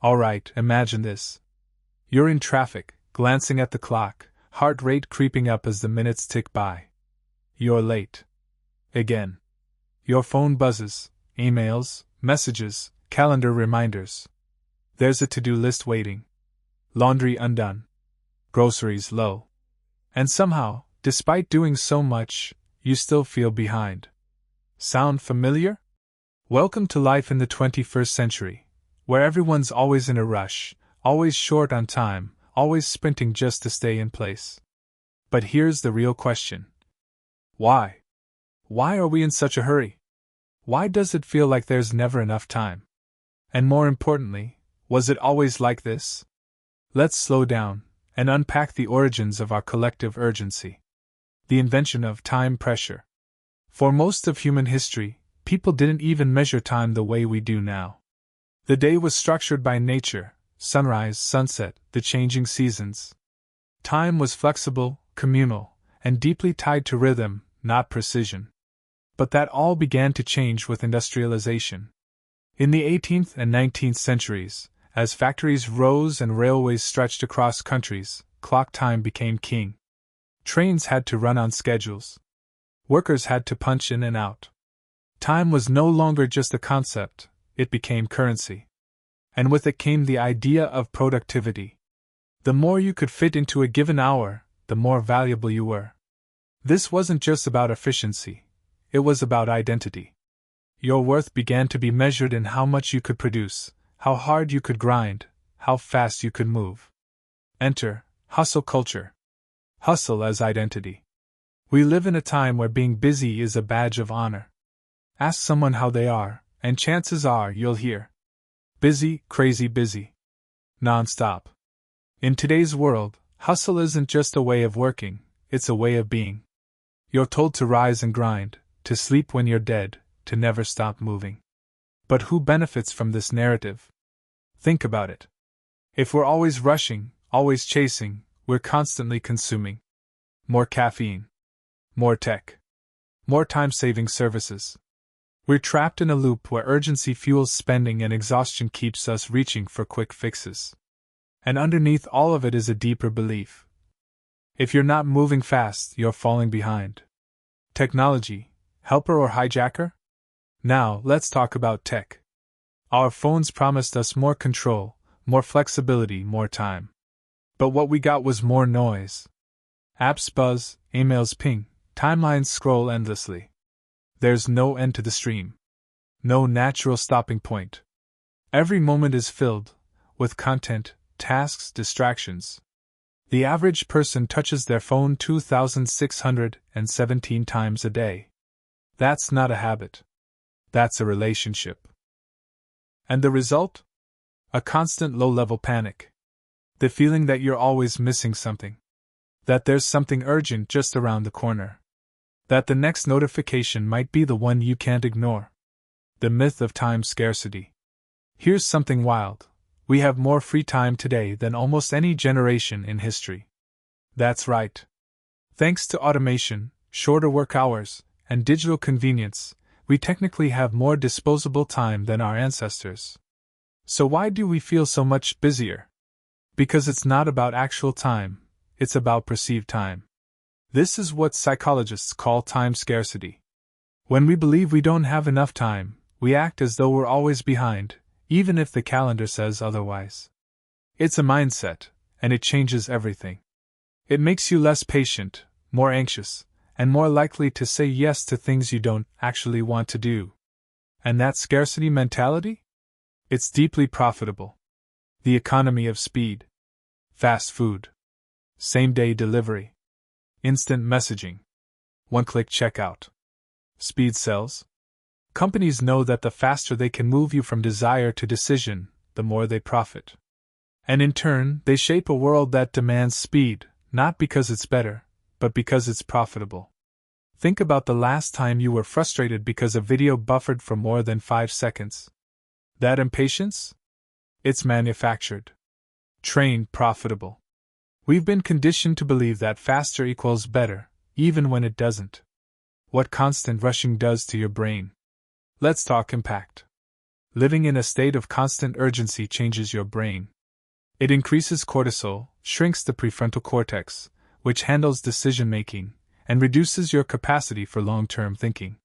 Alright, imagine this. You're in traffic, glancing at the clock, heart rate creeping up as the minutes tick by. You're late. Again. Your phone buzzes, emails, messages, calendar reminders. There's a to-do list waiting. Laundry undone. Groceries low. And somehow, despite doing so much, you still feel behind. Sound familiar? Welcome to life in the 21st century, where everyone's always in a rush, always short on time, always sprinting just to stay in place. But here's the real question. Why? Why are we in such a hurry? Why does it feel like there's never enough time? And more importantly, was it always like this? Let's slow down and unpack the origins of our collective urgency. The invention of time pressure. For most of human history, people didn't even measure time the way we do now. The day was structured by nature, sunrise, sunset, the changing seasons. Time was flexible, communal, and deeply tied to rhythm, not precision. But that all began to change with industrialization. In the 18th and 19th centuries, as factories rose and railways stretched across countries, clock time became king. Trains had to run on schedules. Workers had to punch in and out. Time was no longer just a concept, it became currency. And with it came the idea of productivity. The more you could fit into a given hour, the more valuable you were. This wasn't just about efficiency, it was about identity. Your worth began to be measured in how much you could produce, how hard you could grind, how fast you could move. Enter hustle culture. Hustle as identity. We live in a time where being busy is a badge of honor. Ask someone how they are, and chances are you'll hear. Busy, crazy busy. Non-stop. In today's world, hustle isn't just a way of working, it's a way of being. You're told to rise and grind, to sleep when you're dead, to never stop moving. But who benefits from this narrative? Think about it. If we're always rushing, always chasing, we're constantly consuming. More caffeine. More tech. More time-saving services. We're trapped in a loop where urgency fuels spending and exhaustion keeps us reaching for quick fixes. And underneath all of it is a deeper belief. If you're not moving fast, you're falling behind. Technology, helper or hijacker? Now, let's talk about tech. Our phones promised us more control, more flexibility, more time. But what we got was more noise. Apps buzz, emails ping, timelines scroll endlessly. There's no end to the stream. No natural stopping point. Every moment is filled with content, tasks, distractions. The average person touches their phone 2,617 times a day. That's not a habit. That's a relationship. And the result? A constant low-level panic. The feeling that you're always missing something. That there's something urgent just around the corner. That the next notification might be the one you can't ignore. The myth of time scarcity. Here's something wild. We have more free time today than almost any generation in history. That's right. Thanks to automation, shorter work hours, and digital convenience, we technically have more disposable time than our ancestors. So why do we feel so much busier? Because it's not about actual time, it's about perceived time. This is what psychologists call time scarcity. When we believe we don't have enough time, we act as though we're always behind, even if the calendar says otherwise. It's a mindset, and it changes everything. It makes you less patient, more anxious, and more likely to say yes to things you don't actually want to do. And that scarcity mentality? It's deeply profitable. The economy of speed. Fast food. Same-day delivery. Instant messaging. One-click checkout. Speed sells. Companies know that the faster they can move you from desire to decision, the more they profit. And in turn, they shape a world that demands speed, not because it's better, but because it's profitable. Think about the last time you were frustrated because a video buffered for more than 5 seconds. That impatience? It's manufactured. Trained profitable. We've been conditioned to believe that faster equals better, even when it doesn't. What constant rushing does to your brain. Let's talk impact. Living in a state of constant urgency changes your brain. It increases cortisol, shrinks the prefrontal cortex, which handles decision-making, and reduces your capacity for long-term thinking.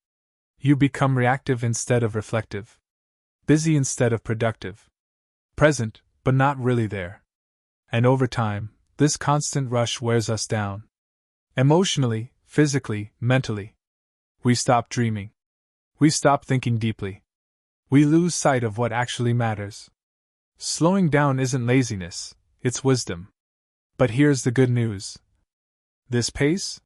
You become reactive instead of reflective. Busy instead of productive. Present, but not really there. And over time, this constant rush wears us down. Emotionally, physically, mentally. We stop dreaming. We stop thinking deeply. We lose sight of what actually matters. Slowing down isn't laziness, it's wisdom. But here's the good news. This pace?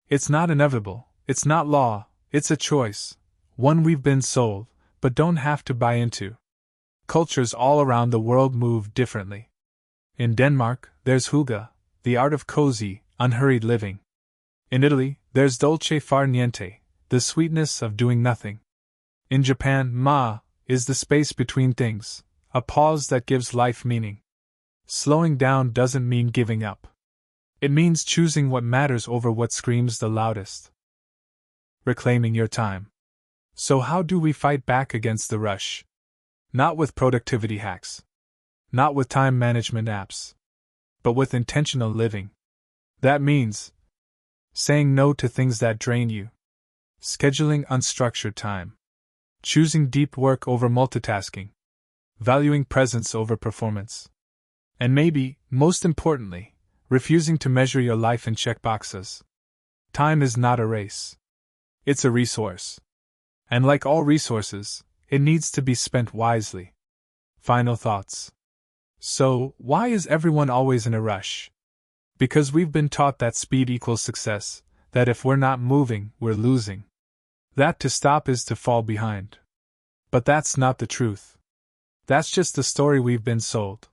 It's not inevitable, it's not law, it's a choice, one we've been sold, but don't have to buy into. Cultures all around the world move differently. In Denmark, there's hygge, the art of cozy, unhurried living. In Italy, there's dolce far niente, the sweetness of doing nothing. In Japan, ma is the space between things, a pause that gives life meaning. Slowing down doesn't mean giving up. It means choosing what matters over what screams the loudest. Reclaiming your time. So how do we fight back against the rush? Not with productivity hacks. Not with time management apps. But with intentional living. That means saying no to things that drain you. Scheduling unstructured time. Choosing deep work over multitasking. Valuing presence over performance. And maybe, most importantly, refusing to measure your life in checkboxes. Time is not a race. It's a resource. And like all resources, it needs to be spent wisely. Final thoughts. So, why is everyone always in a rush? Because we've been taught that speed equals success, that if we're not moving, we're losing. That to stop is to fall behind. But that's not the truth. That's just the story we've been sold.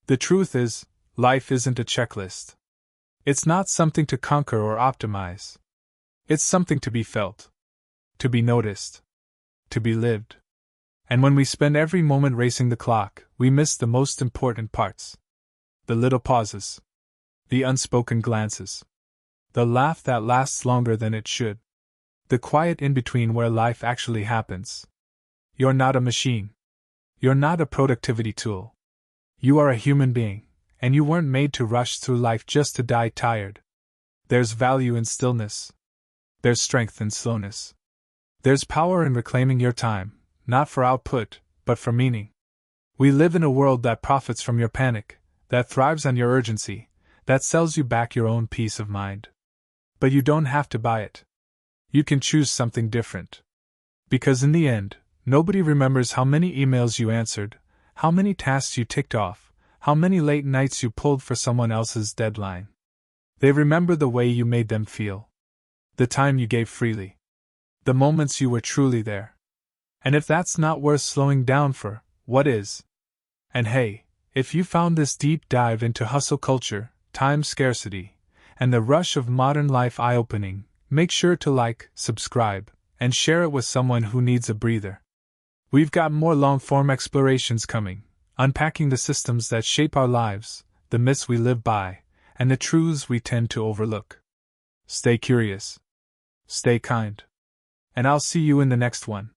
The truth is, life isn't a checklist. It's not something to conquer or optimize. It's something to be felt. To be noticed. To be lived. And when we spend every moment racing the clock, we miss the most important parts. The little pauses. The unspoken glances. The laugh that lasts longer than it should. The quiet in-between where life actually happens. You're not a machine. You're not a productivity tool. You are a human being, and you weren't made to rush through life just to die tired. There's value in stillness. There's strength in slowness. There's power in reclaiming your time, not for output, but for meaning. We live in a world that profits from your panic, that thrives on your urgency, that sells you back your own peace of mind. But you don't have to buy it. You can choose something different. Because in the end, nobody remembers how many emails you answered, how many tasks you ticked off, how many late nights you pulled for someone else's deadline. They remember the way you made them feel. The time you gave freely. The moments you were truly there. And if that's not worth slowing down for, what is? And hey, if you found this deep dive into hustle culture, time scarcity, and the rush of modern life eye-opening, make sure to like, subscribe, and share it with someone who needs a breather. We've got more long-form explorations coming, unpacking the systems that shape our lives, the myths we live by, and the truths we tend to overlook. Stay curious. Stay kind. And I'll see you in the next one.